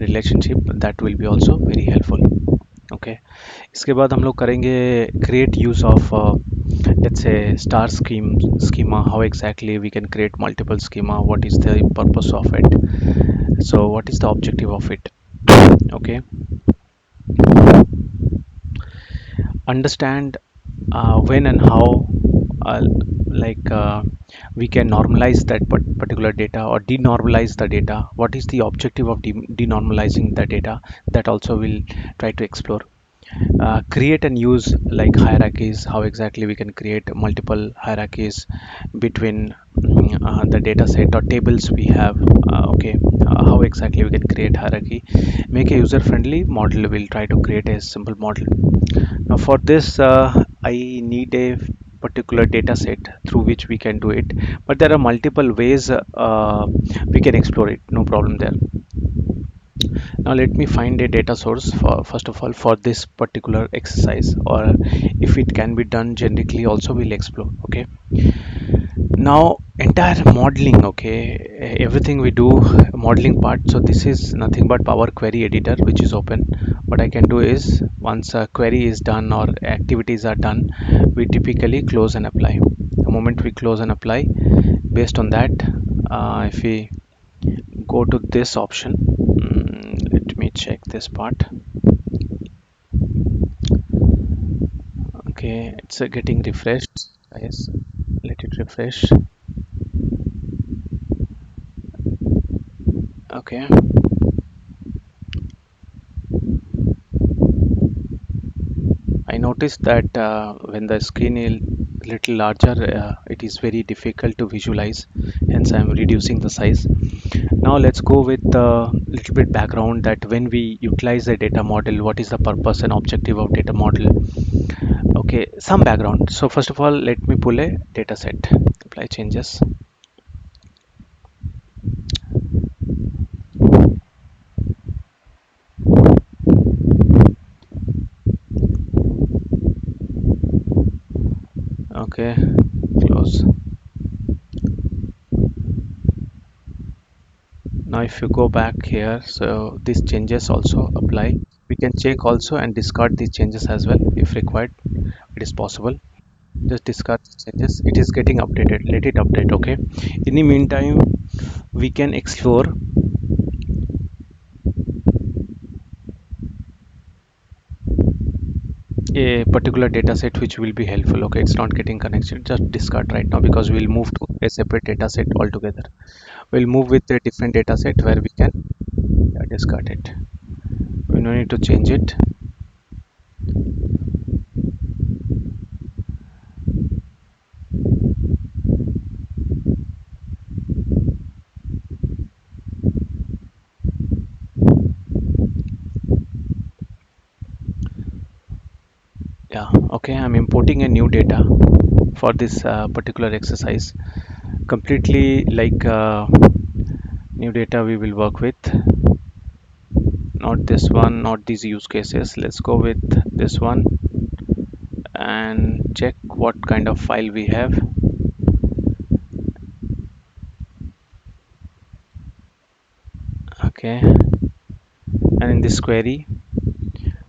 relationship, that will be also very helpful. Okay, इसके बाद हम लोग करेंगे create use of let's say star schema. How exactly we can create multiple schema, what is the purpose of it, so what is the objective of it. Okay, understand when and how uh, like we can normalize that particular data or denormalize the data. What is the objective of denormalizing the data, that also we'll try to explore. Create and use like hierarchies, how exactly we can create multiple hierarchies between the data set or tables we have. Okay, how exactly we can create hierarchy. Make a user friendly model. We'll try to create a simple model. Now for this I need a particular data set through which we can do it, but there are multiple ways we can explore it, no problem there. Now let me find a data source for first of all for this particular exercise, or if it can be done generically also we'll explore. Okay, now entire modeling, okay, everything we do modeling part. So this is nothing but Power Query editor which is open. What I can do is, once a query is done or activities are done, we typically close and apply. The moment we close and apply, based on that, if we go to this option, let me check this part. Okay, it's getting refreshed. Yes, let it refresh. Okay, I noticed that when the screen is little larger, it is very difficult to visualize, hence I am reducing the size. Now let's go with a little bit background, that when we utilize a data model, what is the purpose and objective of data model. Okay, some background. So first of all, let me pull a data set, apply changes. Okay, close. Now if you go back here, so these changes also apply. We can check also and discard these changes as well if required. It is possible. Just discard the changes. It is getting updated. Let it update. Okay. In the meantime, we can explore a particular data set which will be helpful. Okay, it's not getting connected. Just discard right now because we'll move to a separate data set altogether. We'll move with a different data set where we can discard it. We no need to change it. Yeah, okay, I'm importing a new data for this particular exercise. Completely like new data we will work with. Not this one, not these use cases. Let's go with this one and check what kind of file we have. Okay, and in this query,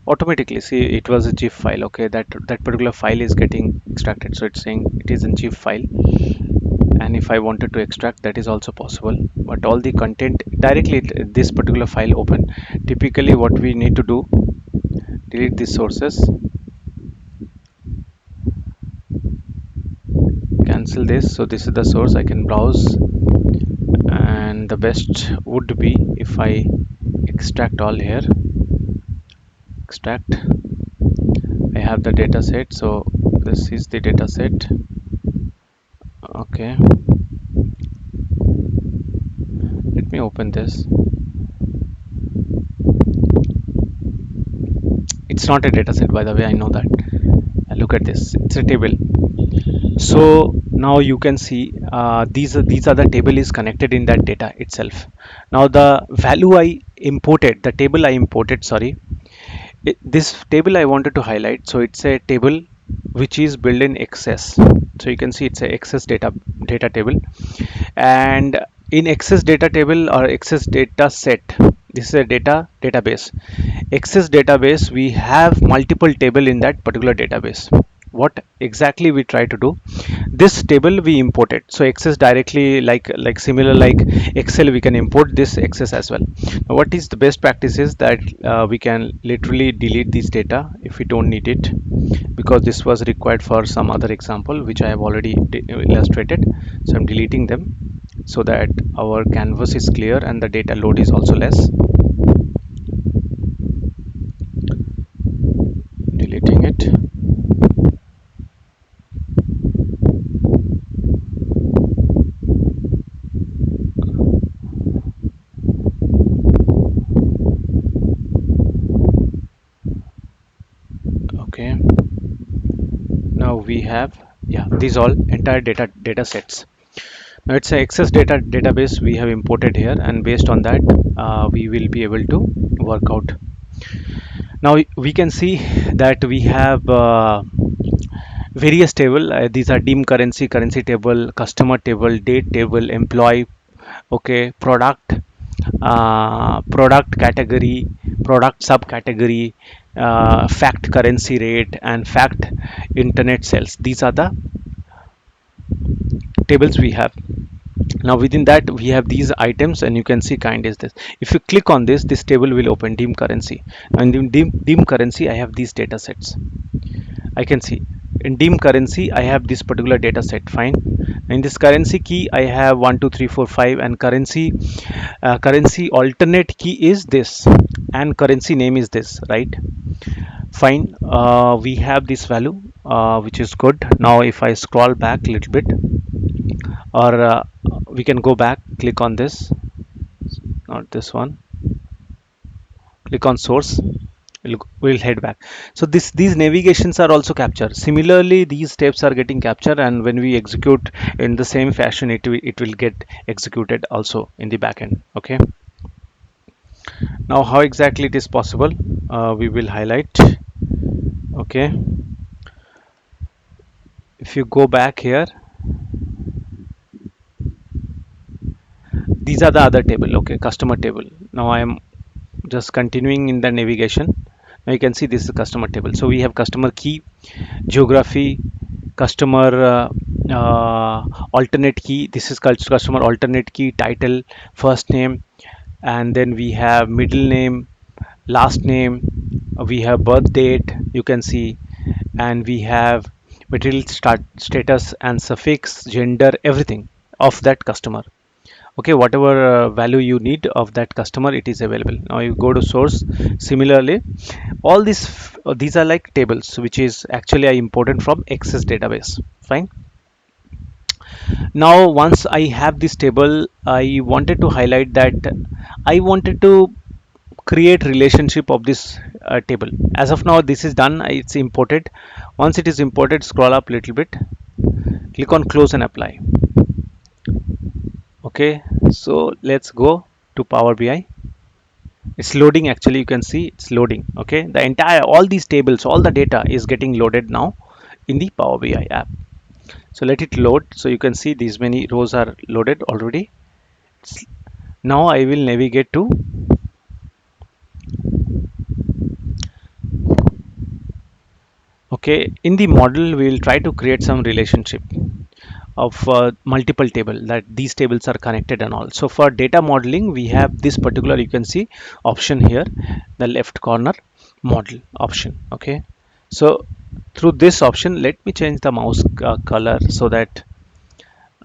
automatically see it was a GIF file. Okay, that particular file is getting extracted, so it's saying it is a GIF file. And if I wanted to extract, that is also possible, but all the content directly this particular file open. Typically what we need to do, delete these sources, cancel this. So this is the source. I can browse, and the best would be if I extract all here. Extract. I have the data set, so this is the data set. Okay, let me open this. It's not a data set, by the way, I know that. Look at this, it's a table. So now you can see these are the table is connected in that data itself. Now the value I imported, the table I imported, sorry, this table I wanted to highlight. So it's a table which is built in Access. So you can see it's a Access data table, and in Access data table or Access data set, this is a database. Access database, we have multiple table in that particular database. What exactly we try to do, this table we import it, so Access directly, like similar like Excel, we can import this Access as well. Now, what is the best practice is that we can literally delete this data if we don't need it, because this was required for some other example which I have already illustrated. So I'm deleting them so that our canvas is clear and the data load is also less. Deleting it. Okay, now we have, yeah, these all entire data sets. Now it's a Access data database we have imported here, and based on that we will be able to work out. Now we can see that we have various table. These are deem currency, currency table, customer table, date table, employee, okay, product, product category, product subcategory, fact currency rate, and fact internet sales. These are the tables we have. Now within that we have these items, and you can see kind is this. If you click on this, this table will open deem currency, and in deem currency I have these data sets. I can see in deem currency I have this particular data set. Fine. In this currency key I have 1 2 3 4 5, and currency alternate key is this, and currency name is this, right? Fine. We have this value, which is good. Now if I scroll back a little bit, or we can go back, click on this, not this one, click on source, we'll head back. So these navigations are also captured. Similarly, these steps are getting captured, and when we execute in the same fashion, it will get executed also in the backend. Okay, now how exactly it is possible, we will highlight. Okay, if you go back here, these are the other table. Okay, customer table. Now I am just continuing in the navigation. Now you can see this is customer table. So we have customer key, geography, customer alternate key. This is called customer alternate key, title, first name, and then we have middle name, last name, we have birth date, you can see, and we have material status and suffix, gender, everything of that customer. Okay, whatever value you need of that customer, it is available. Now you go to source. Similarly, all these are like tables which is actually I imported from Access database. Fine. Now once I have this table, I wanted to highlight that I wanted to create relationship of this table. As of now this is done, it's imported. Once it is imported, scroll up a little bit, click on close and apply. Okay, so let's go to Power BI. It's loading, actually you can see it's loading. Okay, the entire, all these tables, all the data is getting loaded now in the Power BI app. So let it load. So you can see these many rows are loaded already. Now I will navigate to, okay, in the model we will try to create some relationship of multiple table, that these tables are connected and all. So for data modeling we have this particular, you can see option here, the left corner, model option. Okay, so through this option, let me change the mouse color so that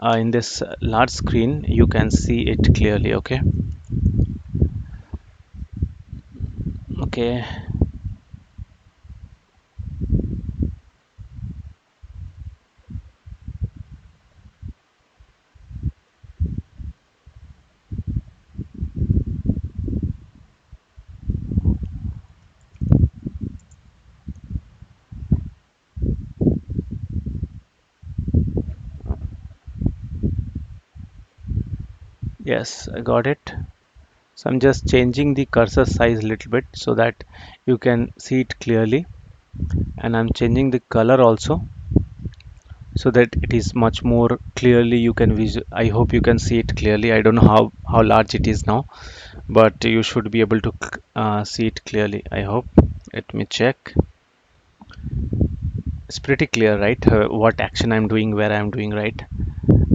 in this large screen you can see it clearly. Okay, okay, yes, I got it. So I'm just changing the cursor size a little bit so that you can see it clearly, and I'm changing the color also. so that it is much more clearly you can visual. I hope you can see it clearly. I don't know how large it is now, but you should be able to see it clearly, I hope. Let me check. It's pretty clear, right? What action I'm doing, where I'm doing, right?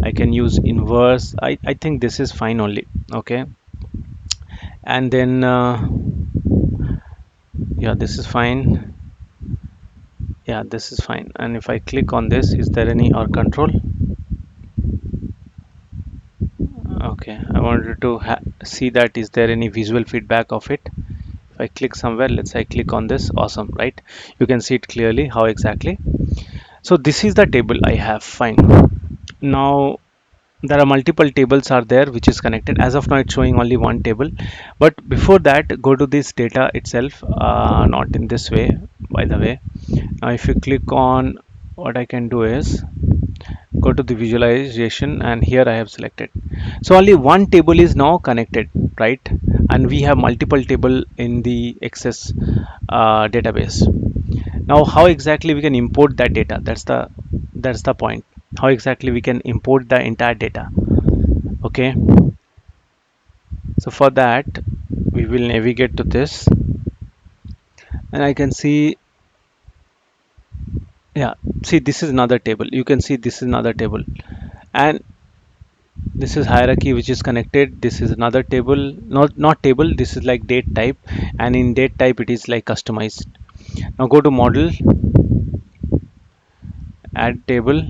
I can use inverse. I think this is fine only. Okay. And then yeah, this is fine. Yeah, this is fine. And if I click on this, is there any or control? Okay, I wanted to see that is there any visual feedback of it. If I click somewhere, let's say I click on this. Awesome, right? You can see it clearly how exactly. So this is the table I have. Fine. Now there are multiple tables are there which is connected. As of now it's showing only one table, but before that go to this data itself, not in this way, by the way. Now if you click on, what I can do is go to the visualization, and here I have selected. So only one table is now connected, right? And we have multiple table in the access database. Now how exactly we can import that data? That's the point. How exactly we can import the entire data? Okay, so for that we will navigate to this, and I can see, yeah, see this is another table. You can see this is another table, and this is hierarchy which is connected. This is another table, not table, this is like date type, and in date type it is like customized. Now go to model, add table,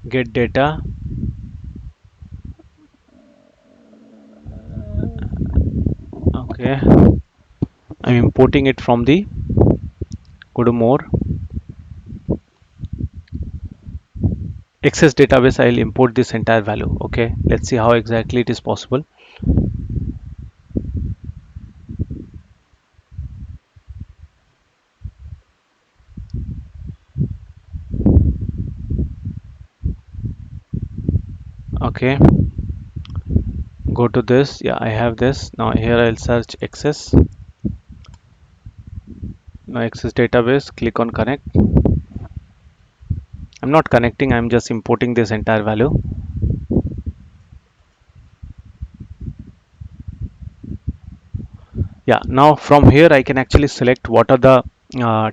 get data. Okay, I'm importing it from the, go to more, access database. I'll import this entire value. Okay, let's see how exactly it is possible. Okay, go to this. Yeah, I have this. Now here I'll search access. Now access database, click on connect. I'm not connecting, I'm just importing this entire value. Yeah, now from here I can actually select what are the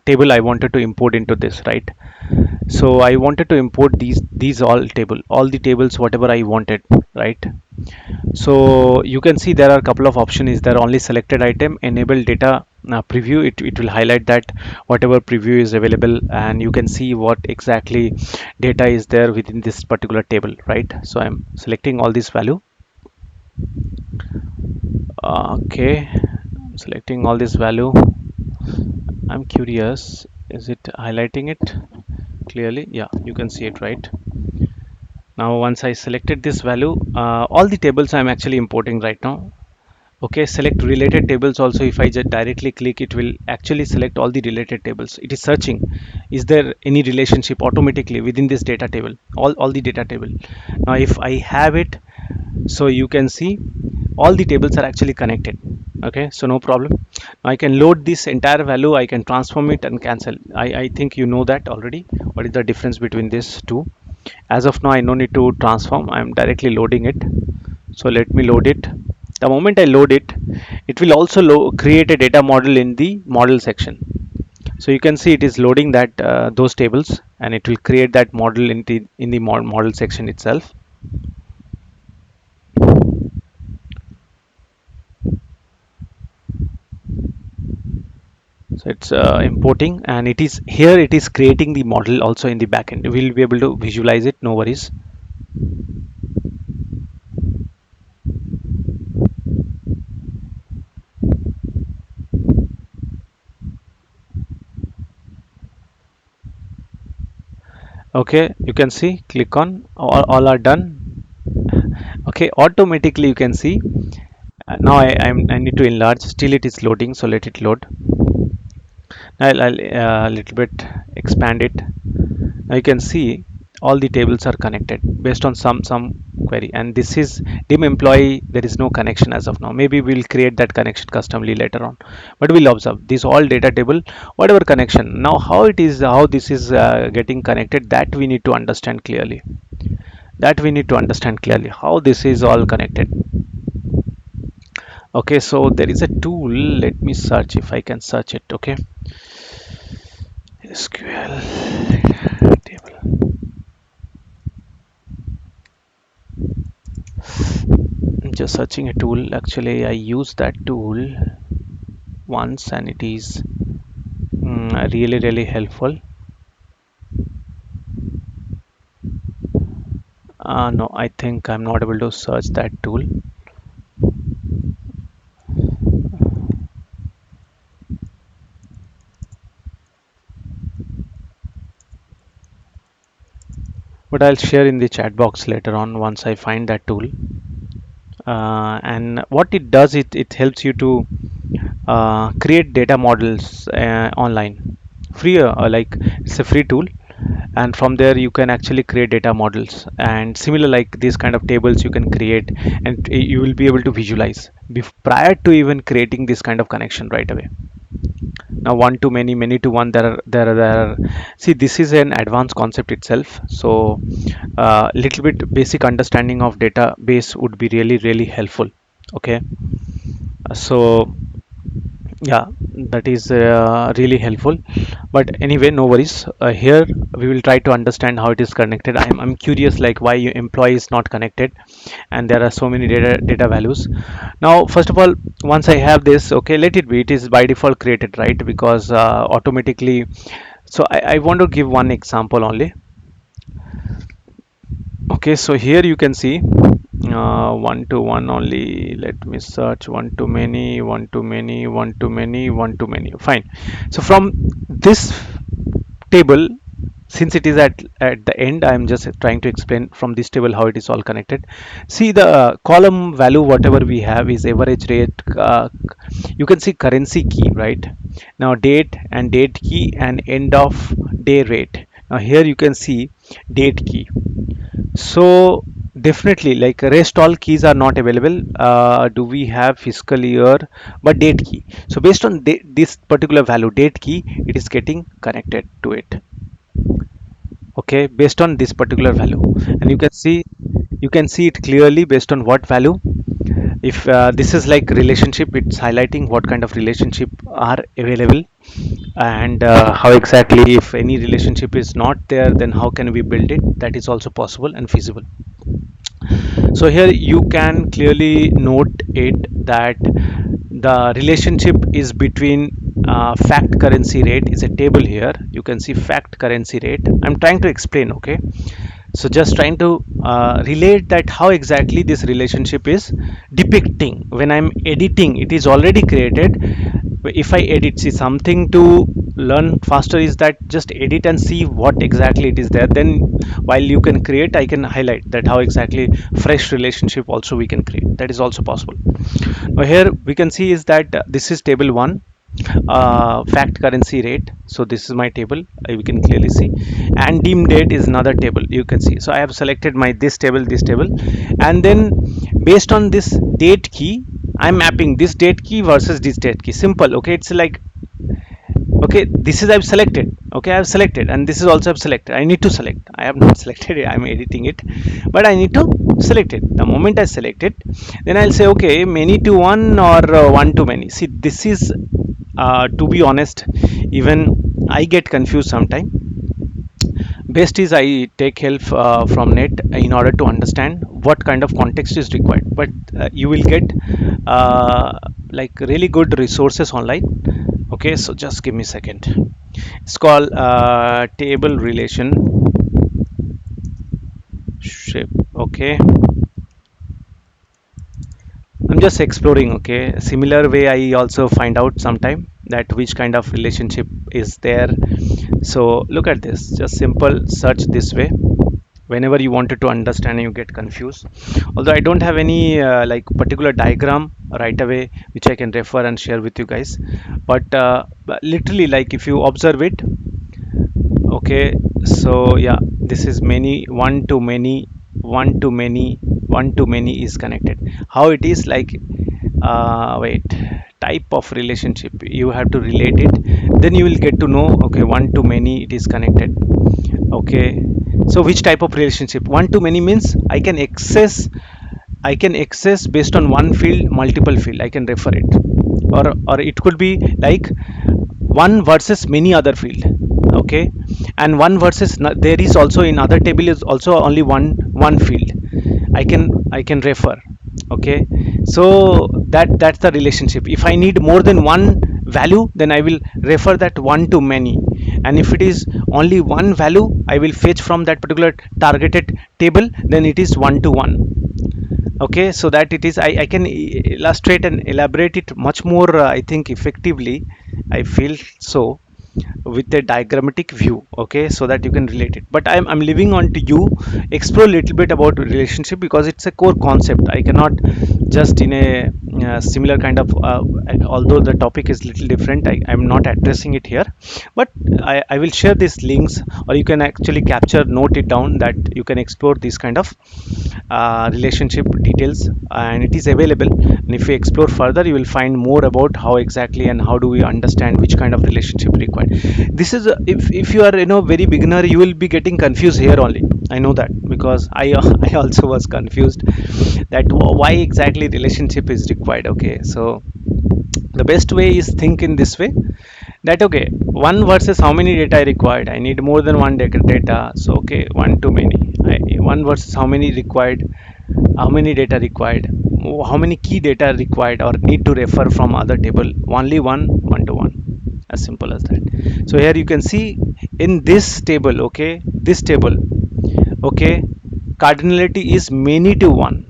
table I wanted to import into this, right? So I wanted to import these all the tables whatever I wanted, right? So you can see there are a couple of options. Is there only selected item, enable data preview? It will highlight that whatever preview is available, and you can see what exactly data is there within this particular table, right? So I'm selecting all this value. Okay, I'm selecting all this value. I'm curious, is it highlighting it clearly? Yeah, you can see it, right? Now once I selected this value, all the tables I'm actually importing right now. Okay, select related tables also. If I just directly click, it will actually select all the related tables. It is searching, is there any relationship automatically within this data table, all the data table. Now if I have it, so you can see all the tables are actually connected. Okay, so no problem. Now I can load this entire value, I can transform it and cancel. I think you know that already, what is the difference between these two. As of now I no need to transform, I'm directly loading it. So let me load it. The moment I load it, it will also create a data model in the model section. So you can see it is loading that those tables, and it will create that model in the model section itself. So it's importing, and it is here, it is creating the model also in the backend. We'll be able to visualize it, no worries. Okay, you can see, click on, all are done. Okay, automatically you can see. Now I need to enlarge, still it is loading, so let it load. I'll little bit expand it. Now you can see all the tables are connected based on some query, and this is dim employee. There is no connection as of now. Maybe we'll create that connection customly later on, but we'll observe this all data table, whatever connection. Now how it is, how this is getting connected, that we need to understand clearly. That we need to understand clearly how this is all connected. Okay, so there is a tool. Let me search if I can search it. Okay, SQL table. I'm just searching a tool. Actually, I used that tool once and it is really helpful. No, I think I'm not able to search that tool. But I'll share in the chat box later on once I find that tool. And what it does, it helps you to create data models online. Free, like it's a free tool, and from there you can actually create data models, and similar like these kind of tables you can create, and you will be able to visualize prior to even creating this kind of connection right away. Now one to many, many to one, there are see, this is an advanced concept itself. So little bit basic understanding of database would be really helpful. Okay, so yeah, that is really helpful. But anyway, no worries. Here we will try to understand how it is connected. I'm curious like why your employee is not connected, and there are so many data values. Now first of all, once I have this, okay, let it be, it is by default created, right? Because automatically. So I want to give one example only. Okay, so here you can see one to one only. Let me search one to many, one to many, one to many, one to many. Fine. So from this table, since it is at the end, I'm just trying to explain from this table how it is all connected. See the column value, whatever we have is average rate. You can see currency key, right? Now date and date key and end of day rate. Now here you can see date key. So definitely, like rest all keys are not available. Do we have fiscal year but date key? So based on this particular value, date key, it is getting connected to it. Okay, based on this particular value, and you can see it clearly based on what value. If this is like relationship, it's highlighting what kind of relationship are available, and how exactly, if any relationship is not there, then how can we build it. That is also possible and feasible. So here you can clearly note it that the relationship is between fact currency rate is a table. Here you can see fact currency rate. I'm trying to explain. Okay, so just trying to relate that how exactly this relationship is depicting. When I'm editing, it is already created. If I edit, see, something to learn faster is that just edit and see what exactly it is there. Then while you can create, I can highlight that how exactly fresh relationship also we can create. That is also possible. Now here we can see is that this is table 1, fact currency rate. So this is my table, we can clearly see, and dim date is another table, you can see. So I have selected my this table, and then based on this date key, I'm mapping this date key versus this date key. Simple. Okay, it's like, okay, this is I've selected. Okay, I've selected, and this is also I've selected. I need to select. I have not selected it, I'm editing it, but I need to select it. The moment I select it, then I'll say okay, many to one or one to many. See, this is to be honest, even I get confused sometime. Best is I take help from net in order to understand what kind of context is required. But you will get like really good resources online. Okay, so just give me a second. It's called table relation shape. Okay, I'm just exploring. Okay, similar way I also find out sometime that which kind of relationship is there. So look at this, just simple search this way whenever you wanted to understand and you get confused. Although I don't have any like particular diagram right away which I can refer and share with you guys, but literally, like if you observe it, Okay, so yeah, this is many, one to many, one to many, one to many is connected. How it is like, wait, type of relationship you have to relate it, then you will get to know. Okay, one to many it is connected. Okay, so which type of relationship? One to many means I can access based on one field, multiple field I can refer it, or it could be like one versus many other field. Okay, and one versus there is also in other table is also only one field I can refer. Okay, so that's the relationship. If I need more than one value, then I will refer that one to many, and if it is only one value I will fetch from that particular targeted table, then it is one to one. Okay, so that it is I can illustrate and elaborate it much more, I think effectively, I feel so, with a diagrammatic view. Okay, so that you can relate it, but I'm leaving on to you explore a little bit about relationship, because it's a core concept. I cannot just in a similar kind of although the topic is little different, I'm not addressing it here, but I will share these links, or you can actually capture note it down, that you can explore this kind of relationship details, and it is available. And if you explore further, you will find more about how exactly and how do we understand which kind of relationship required. This is if you are very beginner, you will be getting confused here only. I know that, because I I also was confused that why exactly relationship is required. Okay, so the best way is think in this way, that okay, one versus how many data I required. I need more than one data, so okay, one too many. One versus how many required, how many data required, how many key data required or need to refer from other table, only one to one, as simple as that. So here you can see in this table, okay, this table, okay, cardinality is many to one,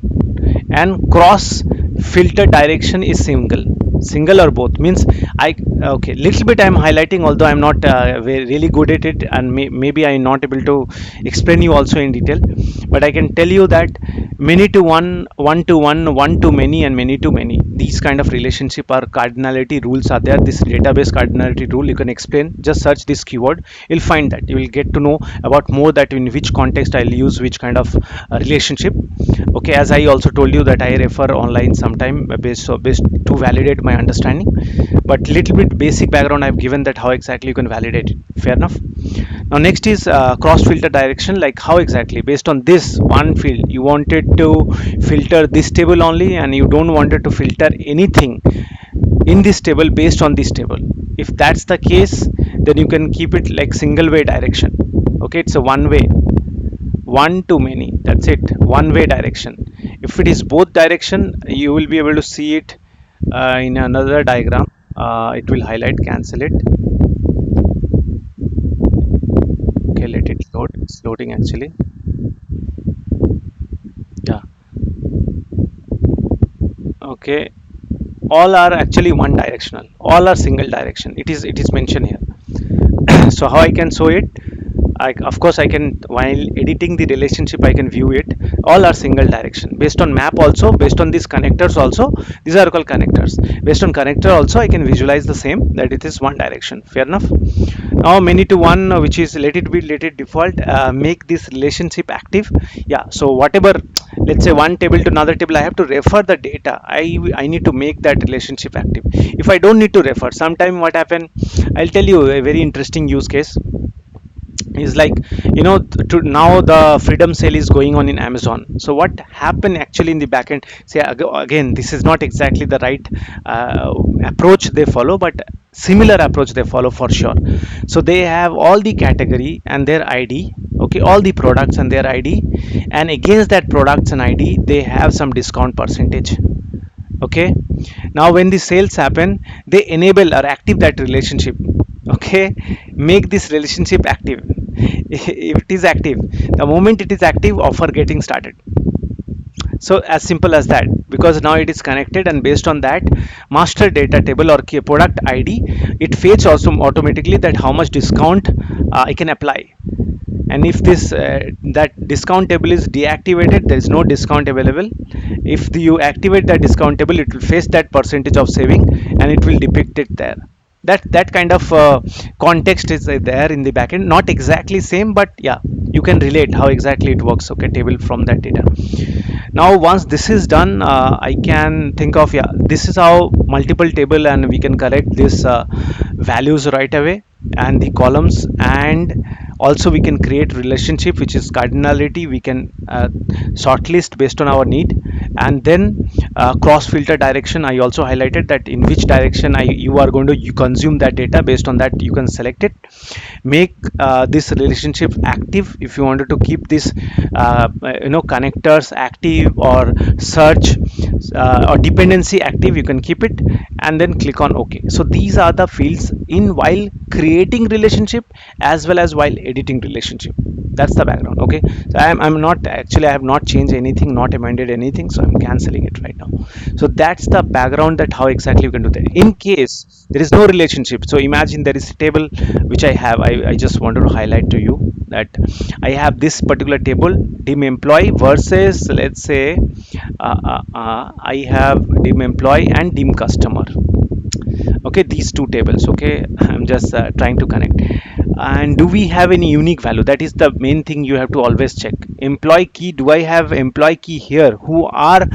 and cross filter direction is single or both means I okay, little bit I'm highlighting, although I'm not really good at it, and maybe I'm not able to explain you also in detail, but I can tell you that many to one, one to one to many, and many to many, these kind of relationship or cardinality rules are there. This database cardinality rule you can explain, just search this keyword, you'll find that you will get to know about more, that in which context I'll use which kind of relationship. Okay, as I also told you that I refer online sometime based to validate my understanding, but little bit basic background I've given, that how exactly you can validate it. Fair enough. Now next is cross filter direction, like how exactly based on this one field you wanted to filter this table only, and you don't wanted to filter anything in this table based on this table. If that's the case, then you can keep it like single way direction. Okay, it's a one way, one to many, that's it, one way direction. If it is both direction, you will be able to see it in another diagram. It will highlight, cancel it. Okay, let it load, it's loading actually. Yeah, okay, all are actually one directional, all are single direction, it is mentioned here. So how I can show it? Of course I can, while editing the relationship I can view it. All are single direction based on map, also based on these connectors, also these are called connectors. Based on connector also I can visualize the same, that it is one direction. Fair enough. Now many to one, which is let it be, let it default, make this relationship active. Yeah, so whatever, let's say one table to another table, I have to refer the data, I need to make that relationship active. If I don't need to refer, sometime what happen, I'll tell you a very interesting use case. Is like, to now the freedom sale is going on in Amazon. So what happened actually in the backend, say again, this is not exactly the right approach they follow, but similar approach they follow for sure. So they have all the category and their ID, okay, all the products and their ID, and against that products and ID they have some discount percentage. Okay, now when the sales happen, they enable or active that relationship. Okay, make this relationship active. If it is active, the moment it is active, offer getting started. So as simple as that, because now it is connected, and based on that master data table or key product ID, it fetch also automatically that how much discount I can apply. And if this that discount table is deactivated, there is no discount available. If you activate that discount table, it will face that percentage of saving, and it will depict it there. That kind of context is there in the backend, not exactly same, but yeah, you can relate how exactly it works. Okay, table from that data. Now once this is done, I can think of, yeah, this is how multiple table, and we can collect this values right away and the columns, and also we can create relationship, which is cardinality. We can shortlist based on our need, and then cross filter direction. I also highlighted that in which direction you are going to you consume that data. Based on that, you can select it. Make this relationship active. If you wanted to keep this connectors active, or search or dependency active, you can keep it, and then click on OK. So these are the fields in while creating relationship as well as while editing relationship. That's the background. Okay, so I'm not actually, I have not changed anything, not amended anything, so I'm canceling it right now. So that's the background, that how exactly you can do that in case there is no relationship. So imagine there is a table which I have. I just wanted to highlight to you that I have this particular table, dim employee versus, let's say, I have dim employee and dim customer. Okay, these two tables. Okay, I'm just trying to connect. And do we have any unique value? That is the main thing you have to always check. Employee key, do I have employee key here who are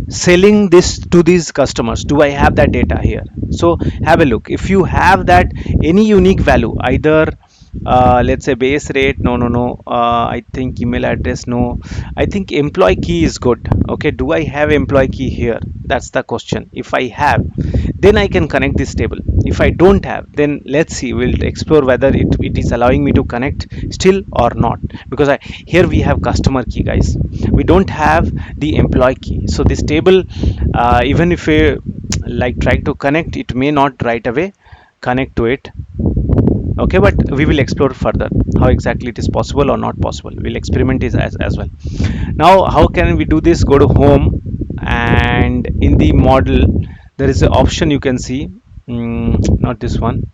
selling this to these customers? Do I have that data here? So have a look. If you have that, any unique value, either let's say base rate, no, I think email address, no, I think employee key is good. Okay, do I have employee key here? That's the question. If I have, then I can connect this table. If I don't have, then let's see, we'll explore whether it is allowing me to connect still or not, because here we have customer key, guys. We don't have the employee key. So this table, even if we like try to connect, it may not right away connect to it. Okay, but we will explore further how exactly it is possible or not possible. We'll experiment it as well. Now how can we do this? Go to home, and in the model there is an option you can see. Not this one.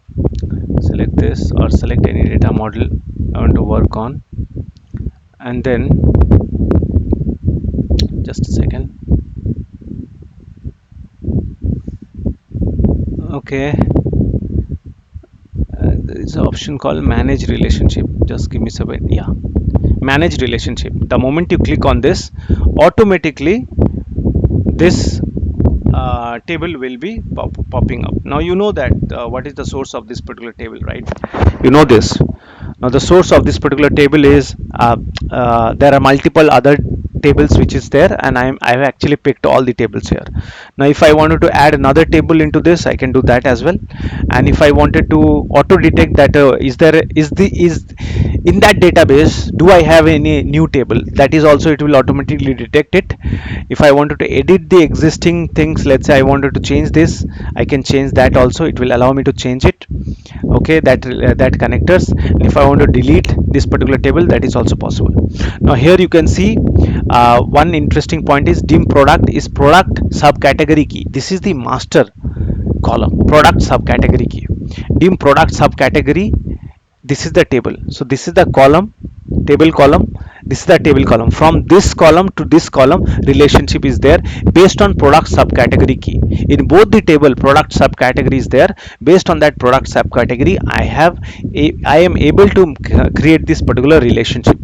Select this, or select any data model I want to work on, and then just a second. Okay, there is an option called manage relationship. Just give me a second. Yeah, manage relationship. The moment you click on this, automatically this table will be popping up. Now you know that what is the source of this particular table, right? You know this. Now the source of this particular table is there are multiple other tables which is there, and I've actually picked all the tables here. Now if I wanted to add another table into this, I can do that as well. And if I wanted to auto detect that is in that database, do I have any new table, that is also it will automatically detect it. If I wanted to edit the existing things, let's say I wanted to change this, I can change that also. It will allow me to change it. Okay, that connectors. And if I want to delete this particular table, that is also possible. Now here you can see one interesting point is dim product is product subcategory key. This is the master column, product subcategory key. Dim product subcategory, this is the table. So this is the column, table column, this is the table column. From this column to this column, relationship is there based on product subcategory key. In both the table, product subcategory is there. Based on that product subcategory, I am able to create this particular relationship.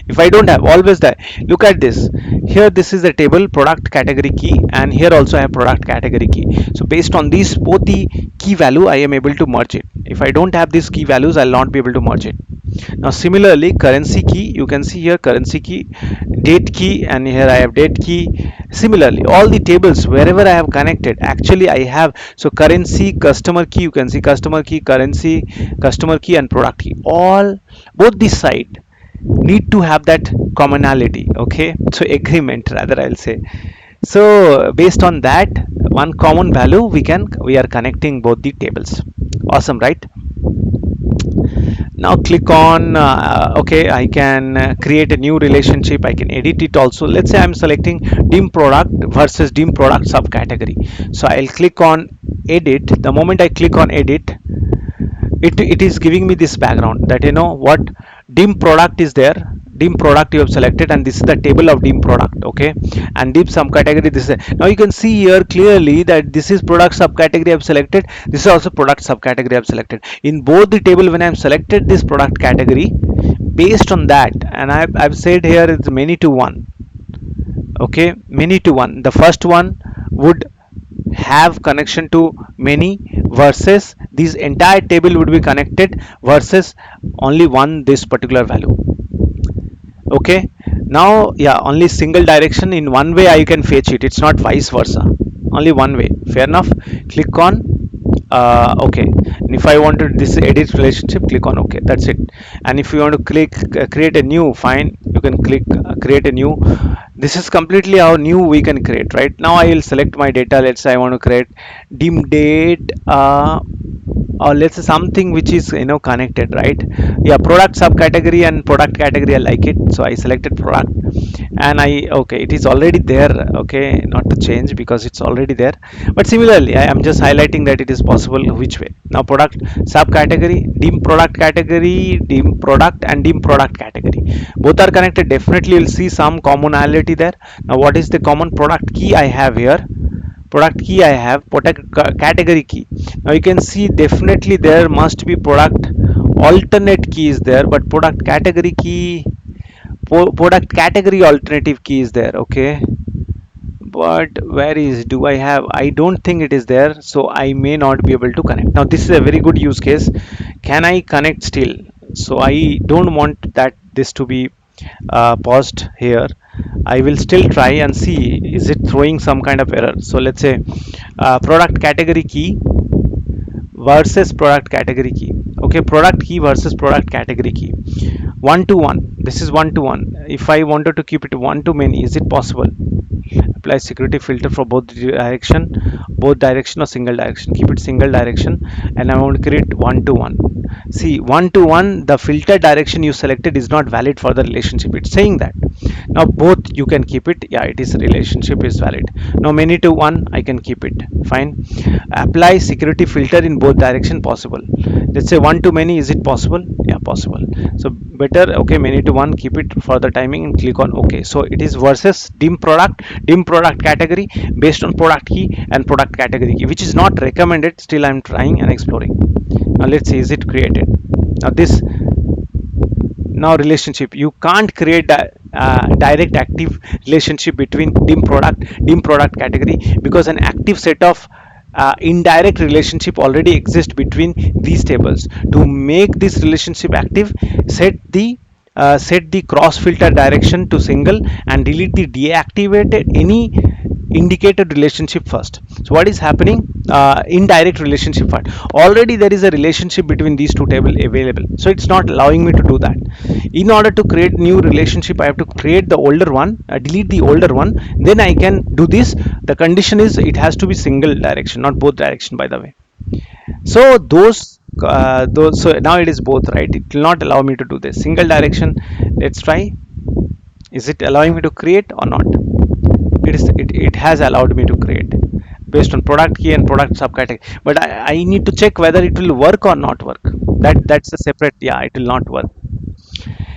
If I don't have, always that, look at this here, this is the table product category key, and here also I have product category key. So based on these both the key value, I am able to merge it. If I don't have these key values, I'll not be able to merge it. Now similarly, currency key, you can see here currency key, date key, and here I have date key. Similarly, all the tables wherever I have connected, actually I have, so currency, customer key, you can see customer key, currency, customer key, and product key, all both this side need to have that commonality. Okay, so agreement rather, I'll say. So based on that one common value, we are connecting both the tables. Awesome, right? Now click on okay, I can create a new relationship. I can edit it also. Let's say I'm selecting dim product versus dim product subcategory. So I'll click on edit. The moment I click on edit, it is giving me this background that, you know what, dim product is there, dim product you have selected, and this is the table of dim product. Okay, and dim subcategory, this is, now you can see here clearly that this is product subcategory I have selected, this is also product subcategory I have selected. In both the table, when I have selected this product category, based on that, and I've said here it's many to one. Okay, many to one, the first one would have connection to many, versus this entire table would be connected versus only one this particular value. Okay, now yeah, only single direction, in one way I can fetch it, it's not vice versa, only one way. Fair enough. Click on okay, and if I want to this edit relationship, click on okay, that's it. And if you want to click create a new, fine, you can click create a new. This is completely how new we can create. Right now I will select my data, let's say I want to create dim date, or let's say something which is connected, right? Yeah, product subcategory and product category I like it, so I selected product. And I, okay, it is already there. Okay, not to change because it's already there, but similarly I am just highlighting that it is possible which way. Now product subcategory, dim product category, dim product, and dim product category, both are connected. Definitely you'll see some commonality there. Now what is the common product key I have here? Product key I have, product category key. Now you can see definitely there must be product alternate key is there, but product category key, product category alternative key is there. Okay, but where is, do I have, I don't think it is there, so I may not be able to connect. Now this is a very good use case. Can I connect still? So I don't want that this to be paused here. I will still try and see is it throwing some kind of error. So let's say product category key versus product category key. Okay, product key versus product category key, one to one, this is one to one. If I wanted to keep it one to many, is it possible? Apply security filter for both direction or single direction, keep it single direction. And I want to create one to one. See, one to one, the filter direction you selected is not valid for the relationship, it's saying that. Now both you can keep it, yeah, it is, relationship is valid. Now many to one I can keep it, fine. Apply security filter in both direction, possible. Let's say one to many, is it possible? Yeah, possible. So better, okay, many to one, keep it for the timing and click on okay. So it is versus dim product category based on product key and product category key, which is not recommended, still I'm trying and exploring. Now let's see, is it created? Now this, now relationship, you can't create direct active relationship between dim product category, because an active set of indirect relationship already exists between these tables. To make this relationship active, set the cross filter direction to single and delete the deactivated any indicated relationship first. So what is happening? Indirect relationship part, already there is a relationship between these two tables available, so it's not allowing me to do that. In order to create new relationship, I have to create the older one, delete the older one, then I can do this. The condition is it has to be single direction, not both direction, by the way. So those, so now it is both, right? It will not allow me to do this single direction. Let's try, is it allowing me to create or not? It has allowed me to create based on product key and product subcategory, but I need to check whether it will work or not work. That's a separate, yeah, it will not work.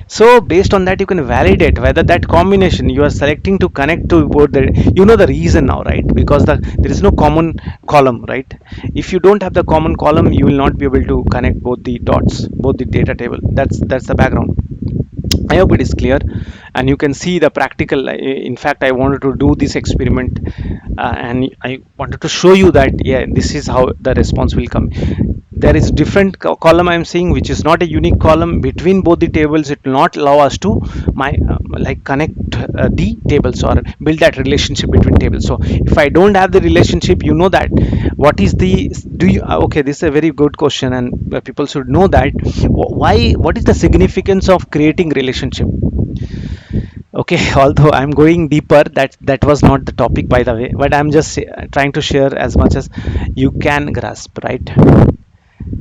So based on that, you can validate whether that combination you are selecting to connect to both the, the reason now, right? Because there is no common column, right? If you don't have the common column, you will not be able to connect both the dots, both the data table. That's the background. I hope it is clear, and you can see the practical. In fact, I wanted to do this experiment, and I wanted to show you that, yeah, this is how the response will come. There is different column I am seeing, which is not a unique column between both the tables. It will not allow us to like connect the tables or build that relationship between tables. So if I don't have the relationship, that what is the, do you okay, this is a very good question, and people should know that why, what is the significance of creating relationship. Okay, although I'm going deeper, that was not the topic, by the way, but I'm just trying to share as much as you can grasp, right?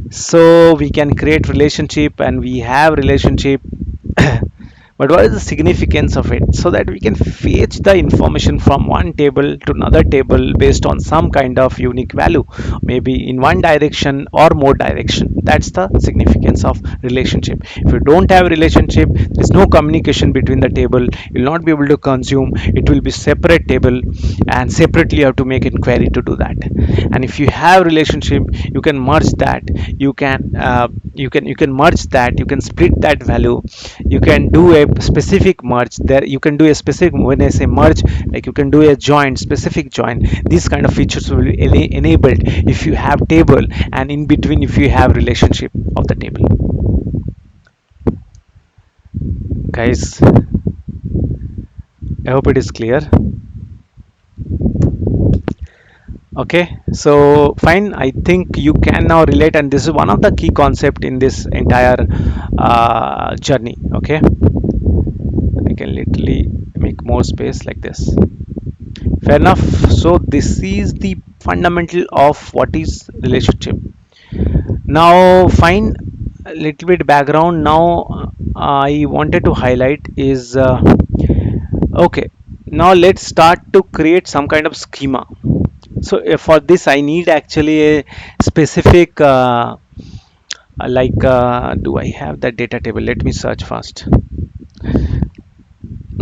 So we can create relationship, and we have relationship But what is the significance of it? So that we can fetch the information from one table to another table based on some kind of unique value, maybe in one direction or more direction. That's the significance of relationship. If you don't have relationship, there's no communication between the table. You'll not be able to consume. It will be separate table, and separately you have to make inquiry to do that. And if you have relationship, you can merge that. You can merge that. You can split that value. You can do a specific merge there. You can do a specific, when I say merge, like you can do a join, specific join. These kind of features will be enabled if you have table, and in between if you have relationship of the table. Guys, I hope it is clear. Okay, so fine, I think you can now relate, and this is one of the key concept in this entire journey. Okay, I can literally make more space like this. Fair enough. So this is the fundamental of what is relationship. Now fine, a little bit background now. I wanted to highlight is okay, now let's start to create some kind of schema. So for this I need actually a specific do I have that data table? Let me search first.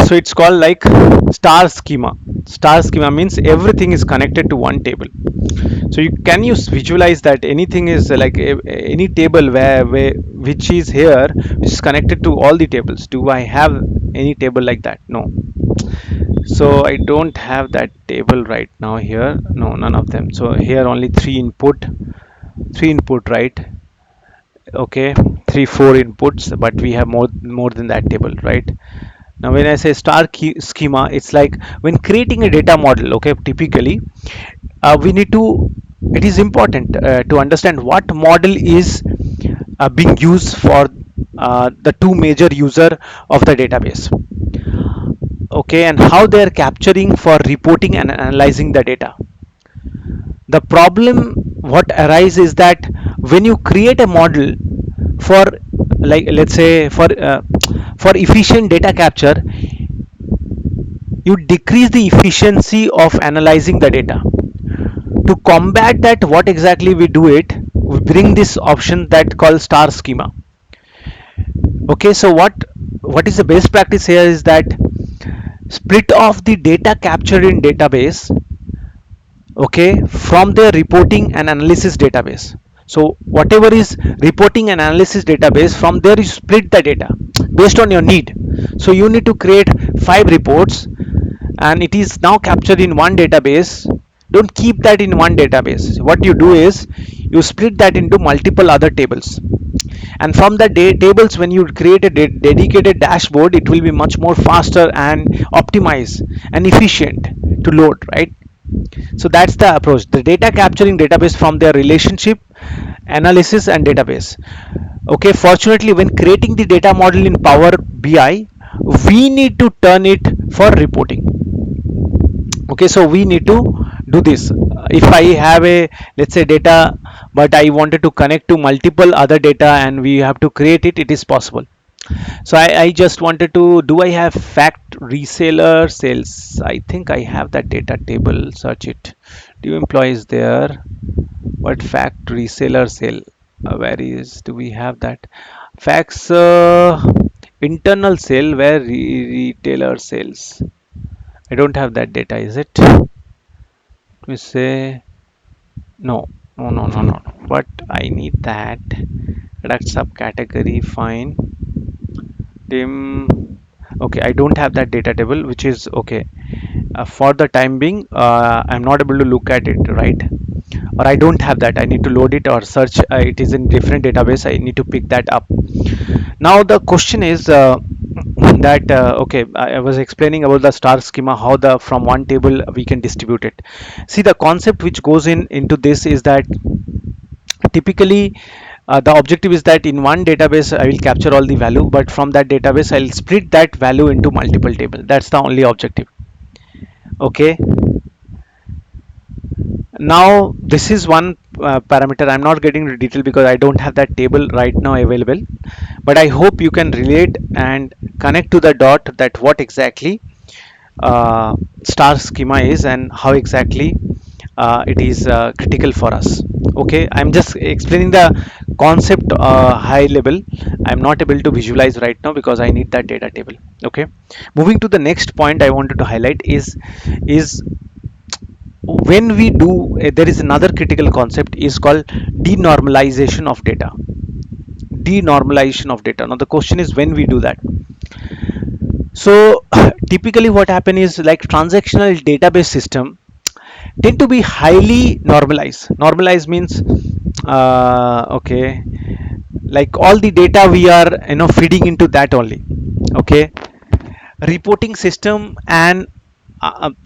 So it's called like star schema. Star schema means everything is connected to one table. So you visualize that anything is like any table where which is here, which is connected to all the tables. Do I have any table like that? No. So I don't have that table right now here. No, none of them. So here only three input, right? Okay, three, four inputs, but we have more than that table, right? Now when I say schema, it's like when creating a data model. Okay, typically we need to, it is important to understand what model is being used for the two major user of the database. Okay, and how they are capturing for reporting and analyzing the data. The problem what arises is that when you create a model for, like let's say for efficient data capture, you decrease the efficiency of analyzing the data. To combat that, what exactly we do it, we bring this option that called star schema. Okay, so what is the best practice here is that split off the data captured in database, okay, from the reporting and analysis database. So whatever is reporting and analysis database, from there you split the data based on your need. So you need to create 5 reports, and it is now captured in one database. Don't keep that in one database. What you do is you split that into multiple other tables, and from the tables, when you create a dedicated dashboard, it will be much more faster and optimized and efficient to load, right? So that's the approach, the data capturing database from their relationship analysis and database. Okay, fortunately when creating the data model in Power BI, we need to turn it for reporting. Okay, so we need to do this. If I have a, let's say, data, but I wanted to connect to multiple other data and we have to create it, it is possible. So I just wanted to, do I have fact reseller sales? I think I have that data table. Search it. New employees there. What fact reseller sale? Where is, do we have that? Facts internal sale, where retailer sales. I don't have that data, is it? Let me say no, no. But I need that. Product subcategory, fine. Dim. Okay, I don't have that data table, which is okay. For the time being, I'm not able to look at it, right? Or I don't have that. I need to load it or search. It is in different database. I need to pick that up. Now the question is that okay, I was explaining about the star schema, how the from one table we can distribute it. See, the concept which goes into this is that typically the objective is that in one database I will capture all the value, but from that database I'll split that value into multiple tables. That's the only objective. Okay, now this is one parameter. I'm not getting into detail because I don't have that table right now available, but I hope you can relate and connect to the dot that what exactly star schema is and how exactly it is critical for us. Okay, I'm just explaining the concept high level. I'm not able to visualize right now because I need that data table. Okay, moving to the next point I wanted to highlight is when we do there is another critical concept is called denormalization of data. Denormalization of data. Now the question is when we do that. So typically what happen is like transactional database system tend to be highly normalized. Normalized means okay, like all the data we are feeding into that only. Okay, reporting system and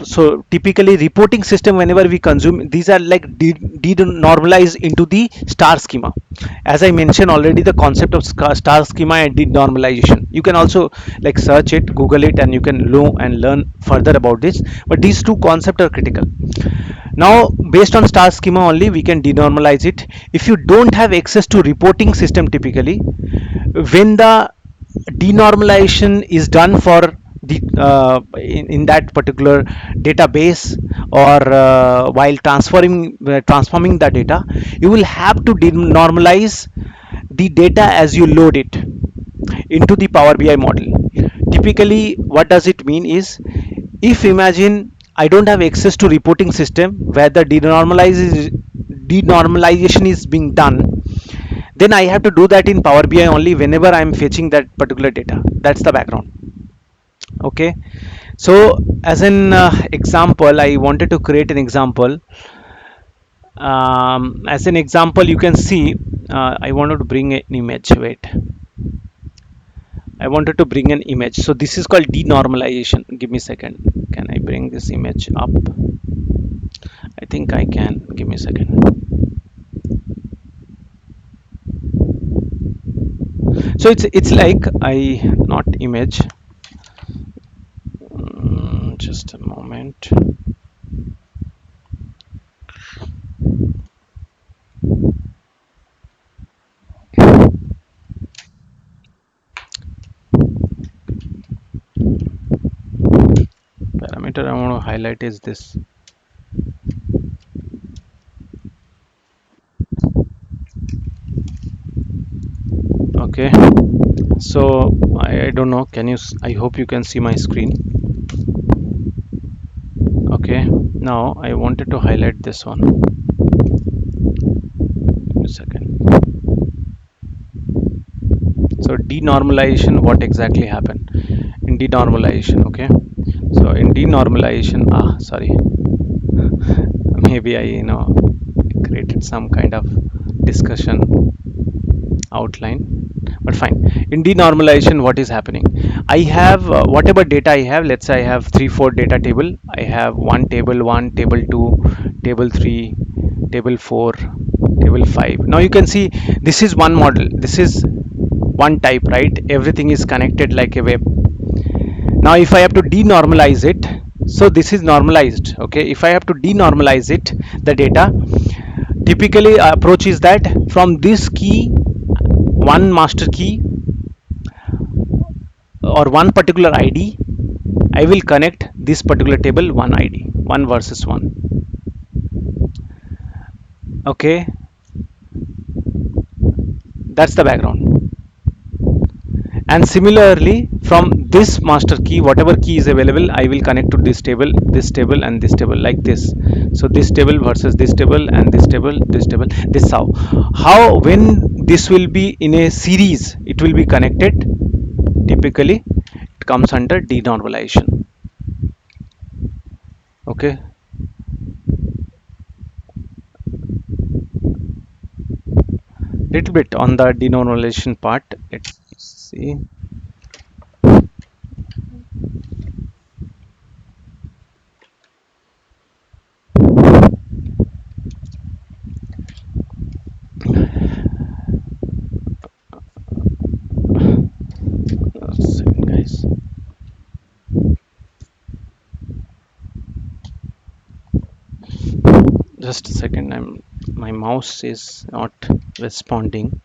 so typically reporting system whenever we consume these are like de-normalized into the star schema. As I mentioned already, the concept of star schema and denormalization, you can also like search it, google it, and you can know and learn further about this, but these two concepts are critical. Now based on star schema only we can denormalize it. If you don't have access to reporting system, typically when the denormalization is done for the in that particular database, or while transforming the data, you will have to denormalize the data as you load it into the Power BI model. Typically what does it mean is, if imagine I don't have access to reporting system where the denormalization is being done, then I have to do that in Power BI only whenever I'm fetching that particular data. That's the background. Okay, so as an example, I wanted to create an example. As an example, you can see I wanted to bring an image. Wait, I wanted to bring an image. So this is called denormalization. Give me a second. Can I bring this image up? I think I can. Give me a second. So it's like I not image. Just a moment. Parameter I want to highlight is this. Okay, so I don't know, can you I hope you can see my screen. Okay, now I wanted to highlight this one. Give me a second. So denormalization, what exactly happened in denormalization? Okay, so in denormalization, sorry, maybe I created some kind of discussion outline, but fine. In denormalization what is happening, I have whatever data I have. Let's say I have 3 4 data table. I have one table 1, table 2, table 3, table 4, table 5. Now you can see this is one model, this is one type, right? Everything is connected like a web. Now if I have to denormalize it, so this is normalized. Okay, if I have to denormalize it, the data, typically approach is that from this key, one master key or one particular id, I will connect this particular table one id, one versus one. Okay, that's the background. And similarly from this master key, whatever key is available, I will connect to this table, this table, and this table, like this. So this table versus this table, and this table, this table, this how when this will be in a series, it will be connected. Typically it comes under denormalization. Okay, little bit on the denormalization part. Let's see. Second, guys. just a second, my mouse is not responding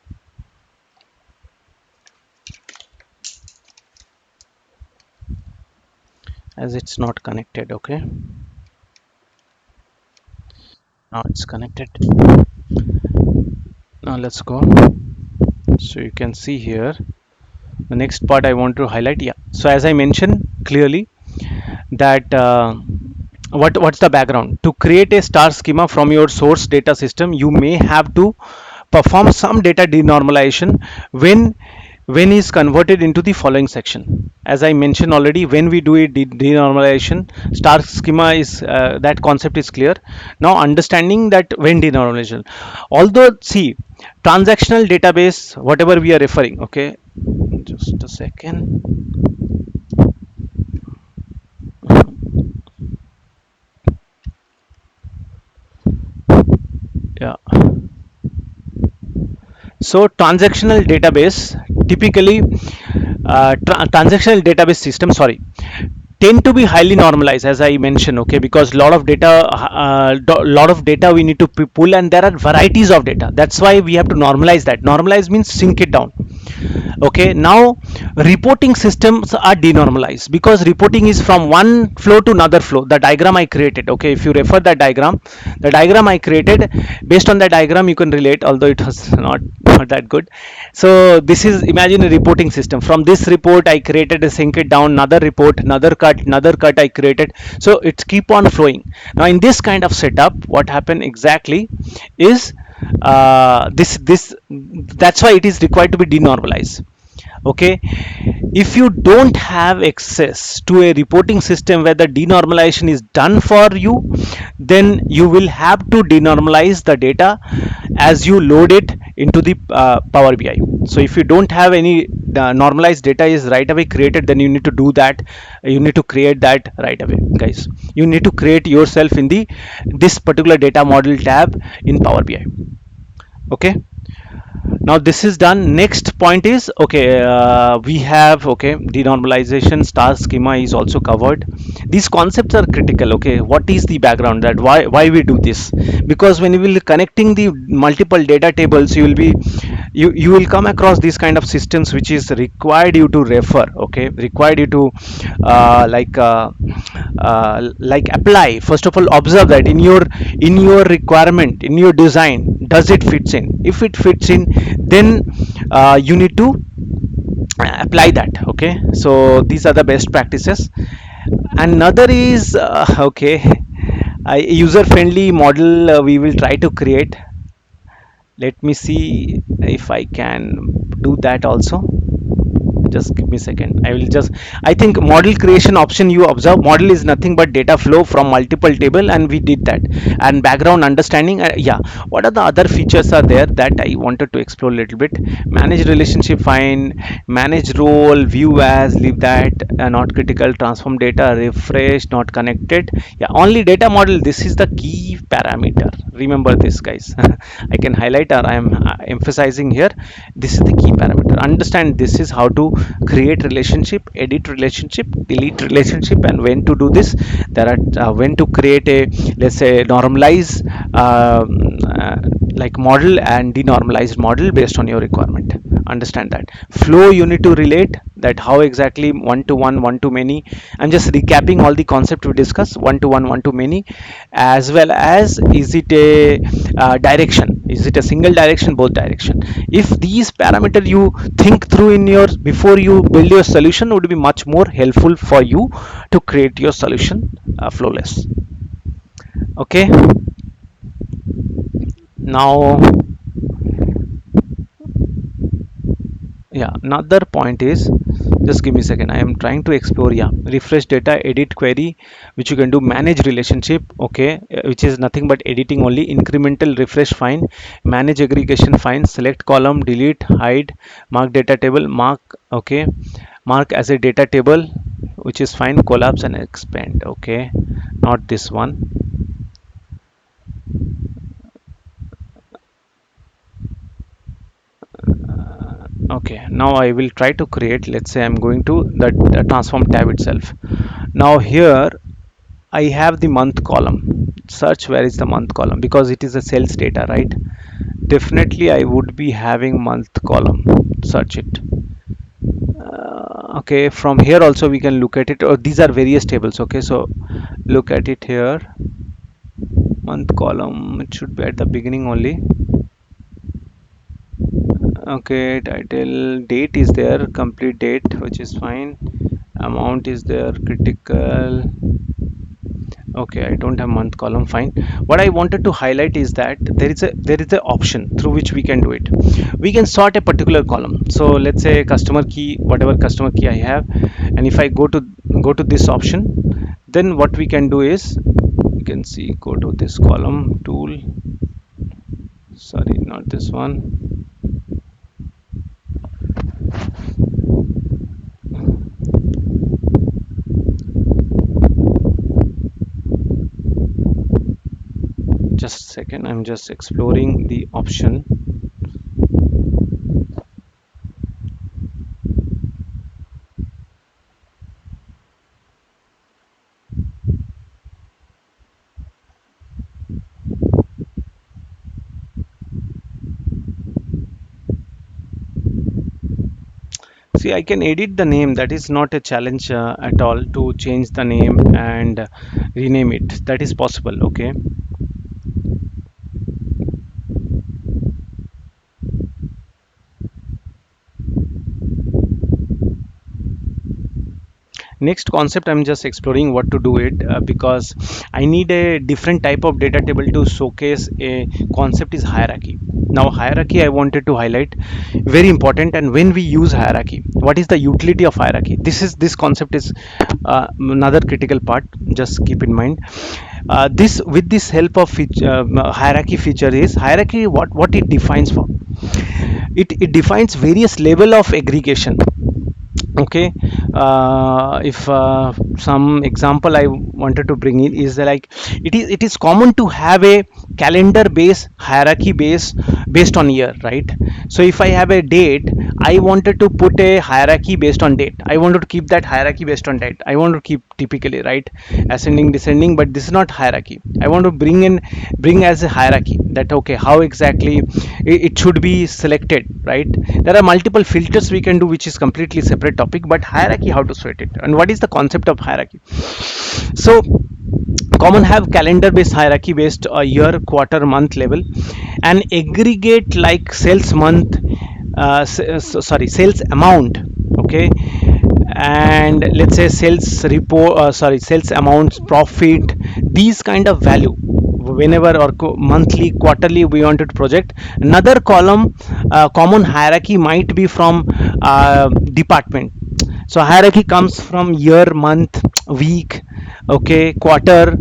as it's not connected. Okay, now it's connected. Now let's go. So you can see here the next part I want to highlight. Yeah, so as I mentioned clearly that what's the background to create a star schema from your source data system. You may have to perform some data denormalization when is converted into the following section. As I mentioned already, when we do a denormalization, star schema is that concept is clear. Now understanding that when denormalization, although see transactional database, whatever we are referring, okay, just a second. Yeah, so transactional database typically transactional database system, sorry, tend to be highly normalized, as I mentioned, okay, because lot of data we need to pull, and there are varieties of data. That's why we have to normalize that. Normalize means sink it down. Okay, now reporting systems are denormalized because reporting is from one flow to another flow. The diagram I created, okay, if you refer that diagram, the diagram I created, based on the diagram you can relate, although it was not that good. So this is, imagine a reporting system. From this report I created a sink it down, another report, another cut I created, so it's keep on flowing. Now in this kind of setup, what happened exactly is this that's why it is required to be denormalized. Okay, if you don't have access to a reporting system where the denormalization is done for you, then you will have to denormalize the data as you load it into the Power BI. So if you don't have any normalized data is right away created, then you need to do that. You need to create that right away, guys. You need to create yourself in the this particular data model tab in Power BI. Okay, now this is done. Next point is, okay, we have, okay, denormalization, star schema is also covered. These concepts are critical. Okay, what is the background, that why we do this? Because when you will connecting the multiple data tables, you will be you will come across these kind of systems which is required you to refer, okay, required you to uh, like uh, like apply. First of all, observe that in your requirement, in your design, does it fits in? If it fits in, then you need to apply that. Okay, so these are the best practices. Another is okay, a user friendly model we will try to create. Let me see if I can do that also. Just give me a second. I will just, I think model creation option, you observe model is nothing but data flow from multiple table, and we did that. And background understanding, yeah, what are the other features are there that I wanted to explore a little bit? Manage relationship, fine. Manage role, view as, leave that, not critical. Transform data, refresh, not connected. Yeah, only data model, this is the key parameter. Remember this, guys. I can highlight, or I am emphasizing here, this is the key parameter. Understand this is how to create relationship, edit relationship, delete relationship, and when to do this. There are when to create a, let's say, normalize like model and denormalized model based on your requirement. Understand that flow you need to relate, that how exactly one to one, one to many. I'm just recapping all the concept we discussed. One to one, one to many, as well as, is it a direction, is it a single direction, both direction. If these parameter you think through in your, before you build your solution, would be much more helpful for you to create your solution flawless. Okay, now, yeah, another point is, just give me a second, I am trying to explore. Yeah, refresh data, edit query, which you can do. Manage relationship, okay, which is nothing but editing only. Incremental refresh, fine. Manage aggregation, fine. Select column, delete, hide. Mark data table, mark, okay, mark as a data table, which is fine. Collapse and expand, okay, not this one. Okay, now I will try to create, let's say I'm going to the transform tab itself. Now here I have the month column. search where is the month column, because it is a sales data, right? Definitely I would be having month column. Search it. Okay, from here also we can look at it. Oh, these are various tables. Okay, so look at it here. Month column, it should be at the beginning only. Okay, title, date is there, complete date, which is fine. Amount is there, critical. Okay, I don't have month column, fine. What I wanted to highlight is that there is a option through which we can do it. We can sort a particular column. So let's say customer key, whatever customer key I have, and if I go to this option, then what we can do is, you can see, go to this column tool, sorry, not this one. Just a second, I'm just exploring the option. See, I can edit the name. That is not a challenge at all, to change the name and rename it. That is possible. Okay. Next concept, I'm just exploring what to do it, because I need a different type of data table to showcase a concept is hierarchy. Now hierarchy I wanted to highlight, very important. And when we use hierarchy, what is the utility of hierarchy? This concept is another critical part, just keep in mind. This with this help of hierarchy feature, is hierarchy, what it defines for, it defines various level of aggregation. Okay, if some example I wanted to bring in is like, it is common to have a calendar based hierarchy based on year, right? So if I have a date, I wanted to put a hierarchy based on date. I wanted to keep that hierarchy based on date. I want to keep typically, right, ascending descending, but this is not hierarchy. I want to bring as a hierarchy, that okay, how exactly it should be selected, right? There are multiple filters we can do, which is completely separate topic, but hierarchy, how to sweat it, and what is the concept of hierarchy. So common have calendar based hierarchy based year, quarter, month level, and aggregate like sales month, sorry, sales amount. Okay, and let's say sales report, sorry, sales amounts, profit, these kind of value, whenever, or monthly, quarterly we wanted to project. Another column, common hierarchy might be from department. So hierarchy comes from year, month, week, okay, quarter,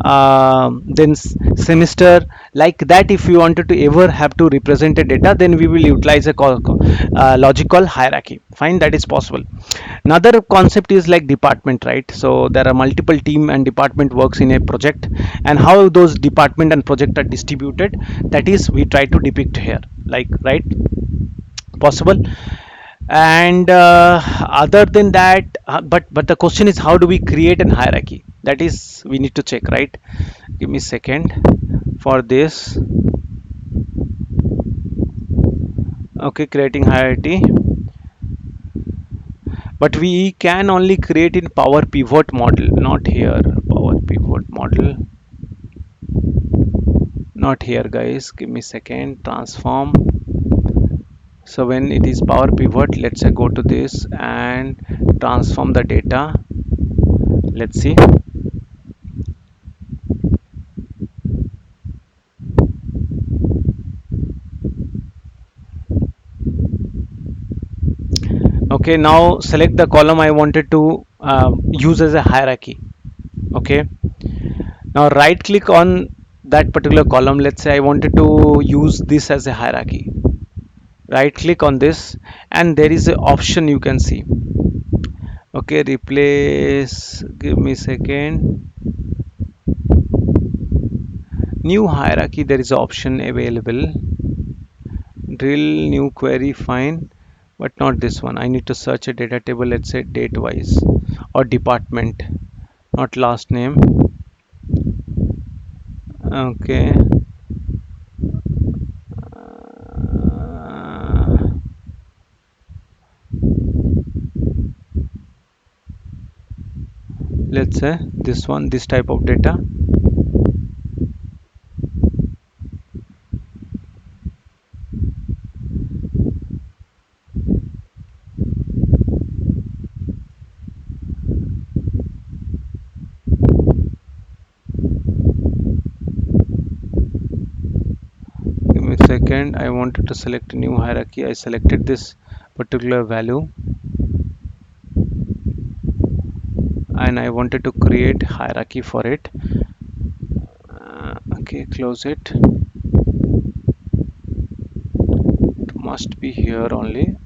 then semester, like that. If we wanted to ever have to represent a data, then we will utilize a logical hierarchy, fine, that is possible. Another concept is like department, right? So there are multiple team and department works in a project, and how those department and project are distributed, that is we try to depict here, like, right, possible. And other than that, but the question is, how do we create an hierarchy? That is we need to check, right? Give me a second for this. Okay, creating hierarchy, but we can only create in Power Pivot model, not here. Power Pivot model, not here, guys. Give me a second. Transform. So when it is Power Pivot, let's say go to this and transform the data. Let's see. Okay, now select the column I wanted to use as a hierarchy. Okay, now right click on that particular column. Let's say I wanted to use this as a hierarchy. Right click on this, and there is an option you can see. Okay, replace, give me a second. New hierarchy, there is an option available. Drill new query, fine, but not this one. I need to search a data table, let's say date wise, or department, not last name. Okay. Uh, let's say this one, this type of data. Give me a second. I wanted to select a new hierarchy. I selected this particular value and I wanted to create hierarchy for it. Okay, close it. It must be here only.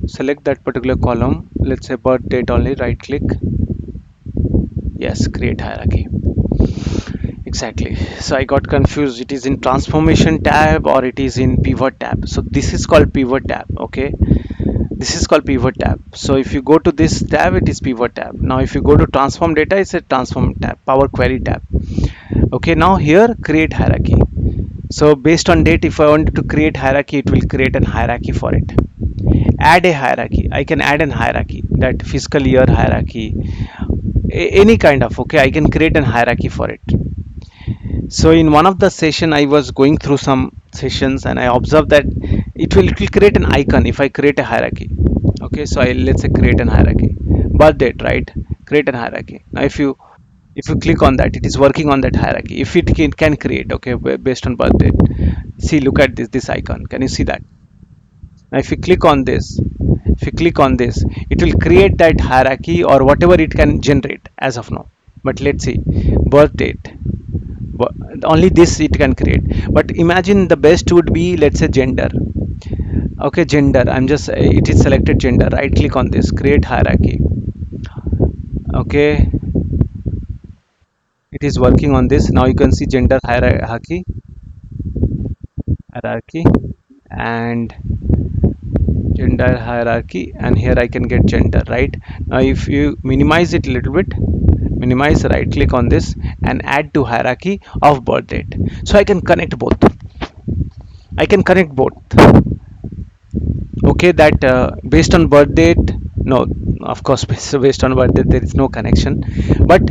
Select that particular column. Let's say birth date only. Right click. Yes, create hierarchy. Exactly. So I got confused. It is in transformation tab or it is in pivot tab. So this is called pivot tab. Okay. This is called pivot tab. So if you go to this tab, it is pivot tab. Now if you go to transform data, it's a transform tab, power query tab. Okay, now here create hierarchy. So based on date, if I wanted to create hierarchy, it will create an hierarchy for it. Add a hierarchy. I can add an hierarchy, that fiscal year hierarchy, any kind of, okay, I can create an hierarchy for it. So in one of the session, I was going through some sessions and I observed that it will create an icon if I create a hierarchy. Okay, so I let's say create an hierarchy. Birth date, right? Create an hierarchy. Now if you click on that, it is working on that hierarchy. If it can create, okay, based on birth date. See, look at this icon. Can you see that? Now if you click on this, if you click on this, it will create that hierarchy or whatever it can generate as of now. But let's see, birth date. Only this it can create. But imagine the best would be, let's say, gender. Okay, gender. I'm just it is selected gender. Right click on this, create hierarchy. Okay, it is working on this. Now you can see gender hierarchy and gender hierarchy, and here I can get gender, right? Now if you minimize it a little bit, minimize, right click on this and add to hierarchy of birth date. So I can connect both. I can connect both. Okay, that based on birth date, no, of course, based on birth date there is no connection, but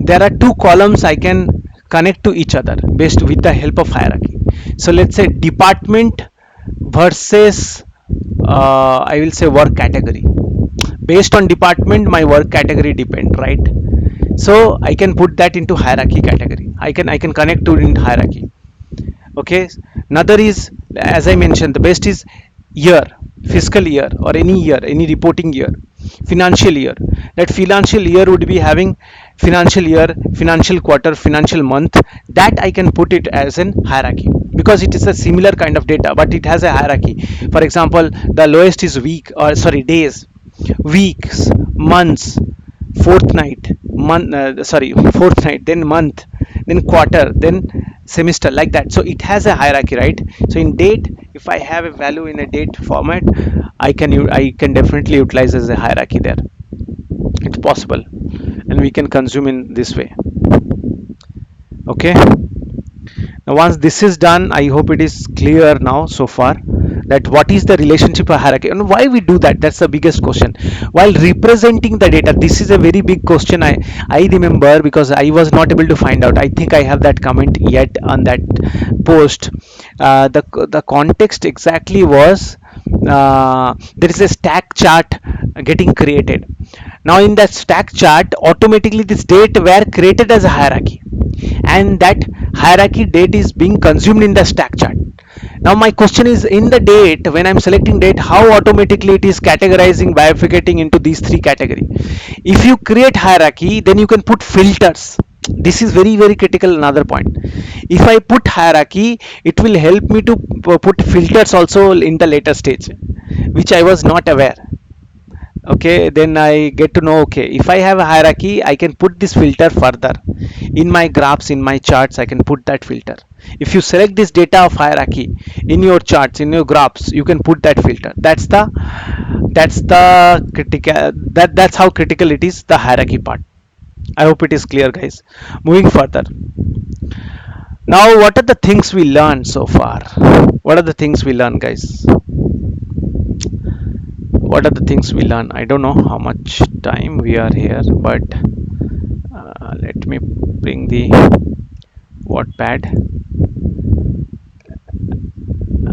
there are two columns I can connect to each other based with the help of hierarchy. So let's say department versus I will say work category. Based on department, my work category depend, right? So I can put that into hierarchy category. I can connect to it in hierarchy. Okay, another is, as I mentioned, the best is year, fiscal year, or any year, any reporting year, financial year. That financial year would be having financial year, financial quarter, financial month. That I can put it as an hierarchy because it is a similar kind of data, but it has a hierarchy. For example, the lowest is week, or sorry, days, weeks, months, fortnight, month, sorry, fortnight, then month, then quarter, then semester, like that. So it has a hierarchy, right? So in date, if I have a value in a date format, I can definitely utilize as a hierarchy there. It's possible, and we can consume in this way. Okay. Now, once this is done, I hope it is clear now so far that what is the relationship of hierarchy and why we do that. That's the biggest question. While representing the data, this is a very big question. I remember because I was not able to find out. I think I have that comment yet on that post. The context exactly was there is a stack chart getting created. Now in that stack chart, automatically this date were created as a hierarchy, and that hierarchy date is being consumed in the stack chart. Now my question is, in the date, when I'm selecting date, how automatically it is categorizing, bifurcating into these three category. If you create hierarchy, then you can put filters. This is very very critical, another point. If I put hierarchy, it will help me to put filters also in the later stage, which I was not aware. Okay, then I get to know, okay, if I have a hierarchy, I can put this filter further in my graphs, in my charts. I can put that filter. If you select this data of hierarchy in your charts, in your graphs, you can put that filter. That's the critical, that's how critical it is, the hierarchy part. I hope it is clear, guys. Moving further. Now, what are the things we learned so far? What are the things we learned, guys? What are the things we learn? I don't know how much time we are here, but let me bring the Wattpad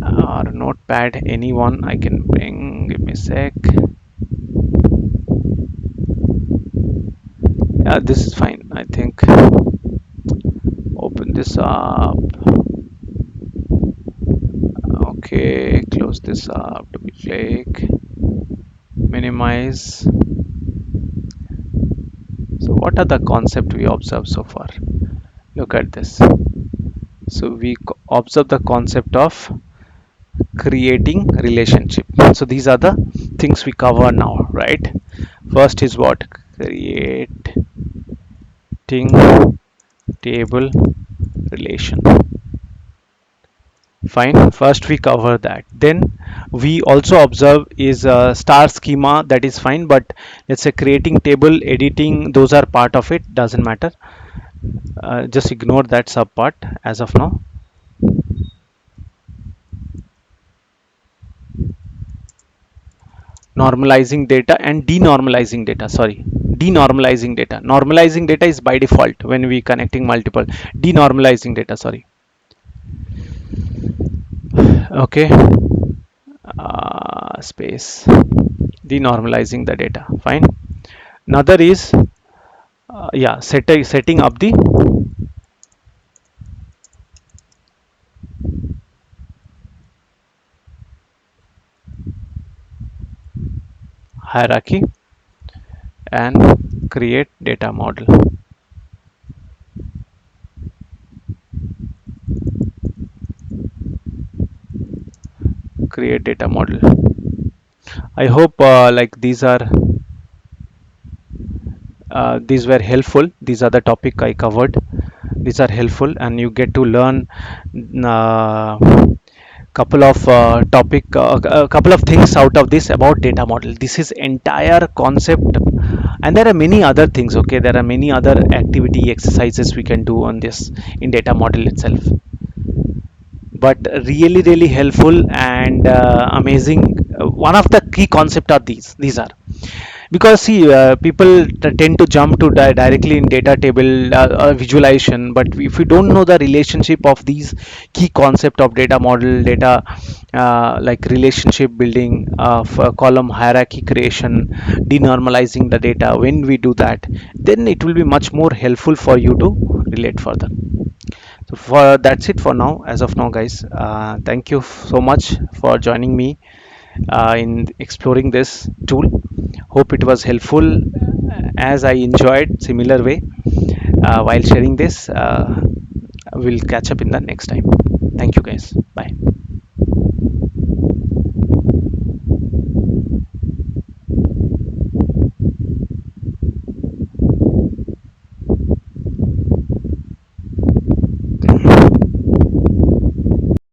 or Notepad. Anyone I can bring. Give me a sec. Yeah, this is fine. I think. Open this up. Okay, close this up. Double click. Minimize. So, what are the concept we observed so far? Look at this. So, we observe the concept of creating relationship. So these are the things we cover now, right? First is what? Creating table relation. Fine, first we cover that. Then we also observe is a star schema. That is fine, but let's say creating table, editing, those are part of it, doesn't matter. Just ignore that sub part as of now. Normalizing data and denormalizing data, sorry, denormalizing data. Normalizing data is by default when we connecting multiple. Denormalizing data, sorry. Okay, space, denormalizing the data. Fine. Another is yeah, setting up the hierarchy and create data model. Create data model. I hope like these were helpful. These are the topic I covered. These are helpful, and you get to learn uh, couple of a couple of things out of this about data model. This is entire concept, and there are many other things. Okay, there are many other activity exercises we can do on this in data model itself, but really helpful and amazing. One of the key concept are these are, because see people tend to jump to directly in data table visualization, but if you don't know the relationship of these key concept of data model, data like relationship building of column hierarchy creation, denormalizing the data, when we do that, then it will be much more helpful for you to relate further. So for that's it for now, as of now, guys. Thank you so much for joining me in exploring this tool. Hope it was helpful, as I enjoyed similar way while sharing this. We'll catch up in the next time. Thank you, guys. Bye.